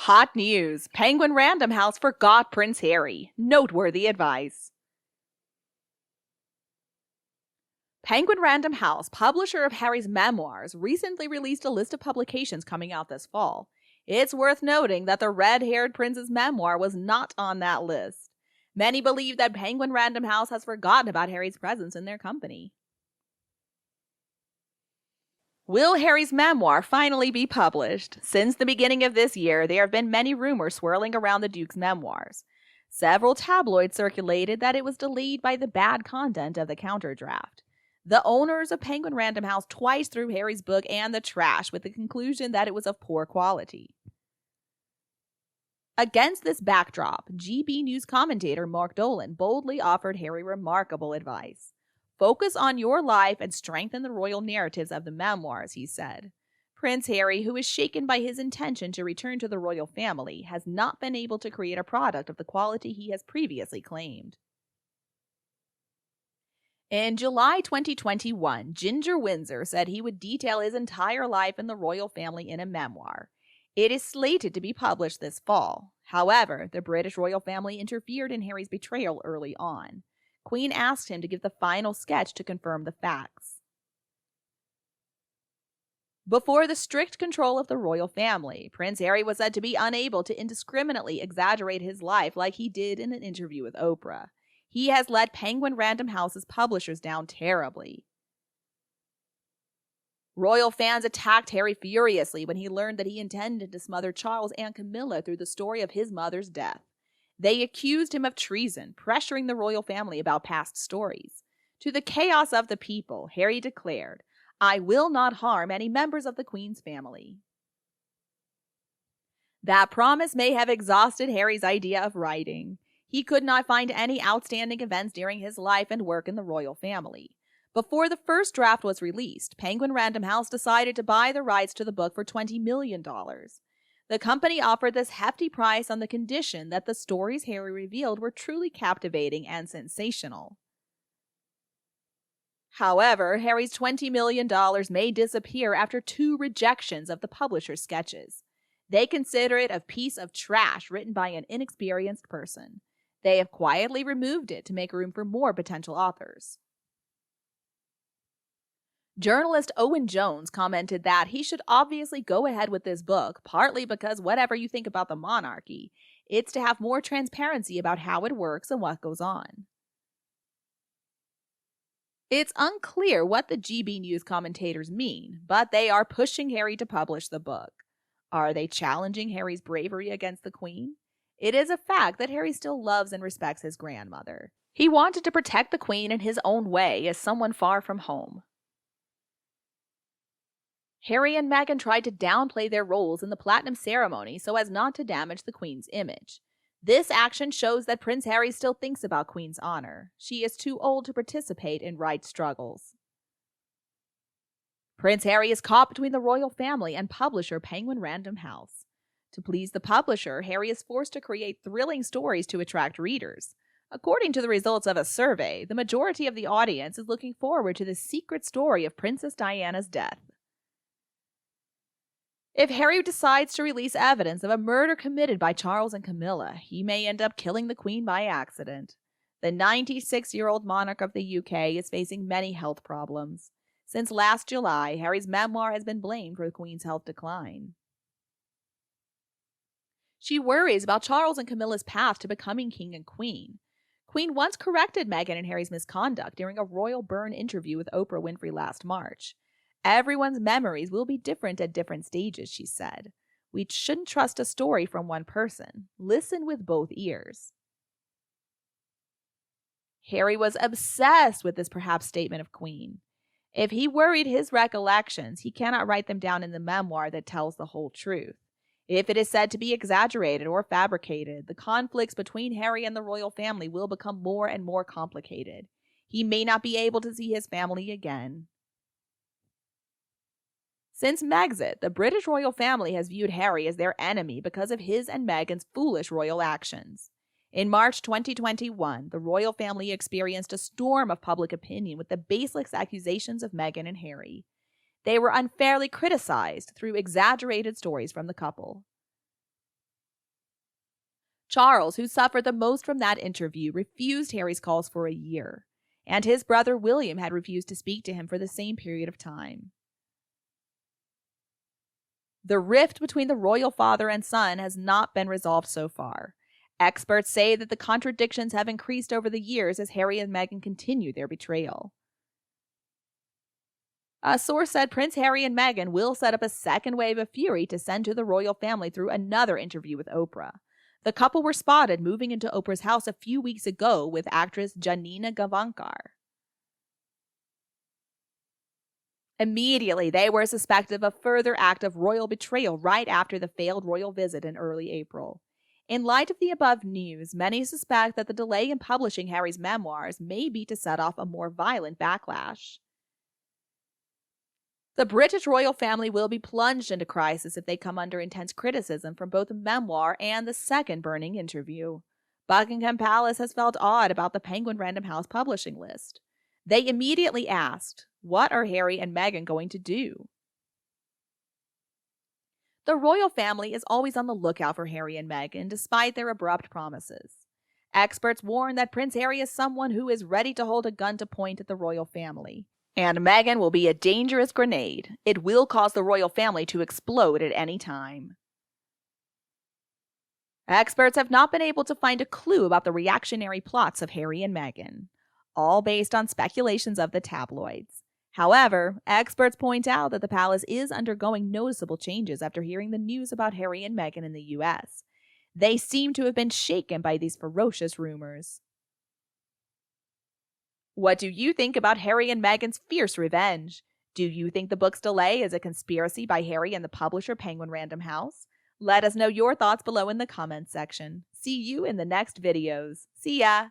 Hot news! Penguin Random House forgot Prince Harry. Noteworthy advice. Penguin Random House, publisher of Harry's memoirs, recently released a list of publications coming out this fall. It's worth noting that the red-haired prince's memoir was not on that list. Many believe that Penguin Random House has forgotten about Harry's presence in their company. Will Harry's memoir finally be published? Since the beginning of this year, there have been many rumors swirling around the Duke's memoirs. Several tabloids circulated that it was delayed by the bad content of the counterdraft. The owners of Penguin Random House twice threw Harry's book and the trash with the conclusion that it was of poor quality. Against this backdrop, GB News commentator Mark Dolan boldly offered Harry remarkable advice. Focus on your life and strengthen the royal narratives of the memoirs, he said. Prince Harry, who is shaken by his intention to return to the royal family, has not been able to create a product of the quality he has previously claimed. In July 2021, Ginger Windsor said he would detail his entire life in the royal family in a memoir. It is slated to be published this fall. However, the British royal family interfered in Harry's betrayal early on. Queen asked him to give the final sketch to confirm the facts. Before the strict control of the royal family, Prince Harry was said to be unable to indiscriminately exaggerate his life like he did in an interview with Oprah. He has let Penguin Random House's publishers down terribly. Royal fans attacked Harry furiously when he learned that he intended to smother Charles and Camilla through the story of his mother's death. They accused him of treason, pressuring the royal family about past stories. To the chaos of the people, Harry declared, "I will not harm any members of the Queen's family." That promise may have exhausted Harry's idea of writing. He could not find any outstanding events during his life and work in the royal family. Before the first draft was released, Penguin Random House decided to buy the rights to the book for $20 million. The company offered this hefty price on the condition that the stories Harry revealed were truly captivating and sensational. However, Harry's $20 million may disappear after 2 rejections of the publisher's sketches. They consider it a piece of trash written by an inexperienced person. They have quietly removed it to make room for more potential authors. Journalist Owen Jones commented that he should obviously go ahead with this book, partly because whatever you think about the monarchy, it's to have more transparency about how it works and what goes on. It's unclear what the GB News commentators mean, but they are pushing Harry to publish the book. Are they challenging Harry's bravery against the Queen? It is a fact that Harry still loves and respects his grandmother. He wanted to protect the Queen in his own way as someone far from home. Harry and Meghan tried to downplay their roles in the platinum ceremony so as not to damage the Queen's image. This action shows that Prince Harry still thinks about Queen's honor. She is too old to participate in right struggles. Prince Harry is caught between the royal family and publisher Penguin Random House. To please the publisher, Harry is forced to create thrilling stories to attract readers. According to the results of a survey, the majority of the audience is looking forward to the secret story of Princess Diana's death. If Harry decides to release evidence of a murder committed by Charles and Camilla, he may end up killing the Queen by accident. The 96-year-old monarch of the UK is facing many health problems. Since last July, Harry's memoir has been blamed for the Queen's health decline. She worries about Charles and Camilla's path to becoming king and queen. Queen once corrected Meghan and Harry's misconduct during a royal burn interview with Oprah Winfrey last March. Everyone's memories will be different at different stages, she said. We shouldn't trust a story from one person. Listen with both ears. Harry was obsessed with this perhaps statement of Queen. If he worried his recollections, he cannot write them down in the memoir that tells the whole truth. If it is said to be exaggerated or fabricated, the conflicts between Harry and the royal family will become more and more complicated. He may not be able to see his family again. Since Megxit, the British royal family has viewed Harry as their enemy because of his and Meghan's foolish royal actions. In March 2021, the royal family experienced a storm of public opinion with the baseless accusations of Meghan and Harry. They were unfairly criticized through exaggerated stories from the couple. Charles, who suffered the most from that interview, refused Harry's calls for a year, and his brother William had refused to speak to him for the same period of time. The rift between the royal father and son has not been resolved so far. Experts say that the contradictions have increased over the years as Harry and Meghan continue their betrayal. A source said Prince Harry and Meghan will set up a second wave of fury to send to the royal family through another interview with Oprah. The couple were spotted moving into Oprah's house a few weeks ago with actress Janina Gavankar. Immediately, they were suspected of a further act of royal betrayal right after the failed royal visit in early April. In light of the above news, many suspect that the delay in publishing Harry's memoirs may be to set off a more violent backlash. The British royal family will be plunged into crisis if they come under intense criticism from both the memoir and the second burning interview. Buckingham Palace has felt odd about the Penguin Random House publishing list. They immediately asked, what are Harry and Meghan going to do? The royal family is always on the lookout for Harry and Meghan, despite their abrupt promises. Experts warn that Prince Harry is someone who is ready to hold a gun to point at the royal family. And Meghan will be a dangerous grenade. It will cause the royal family to explode at any time. Experts have not been able to find a clue about the reactionary plots of Harry and Meghan, all based on speculations of the tabloids. However, experts point out that the palace is undergoing noticeable changes after hearing the news about Harry and Meghan in the US. They seem to have been shaken by these ferocious rumors. What do you think about Harry and Meghan's fierce revenge? Do you think the book's delay is a conspiracy by Harry and the publisher Penguin Random House? Let us know your thoughts below in the comments section. See you in the next videos. See ya!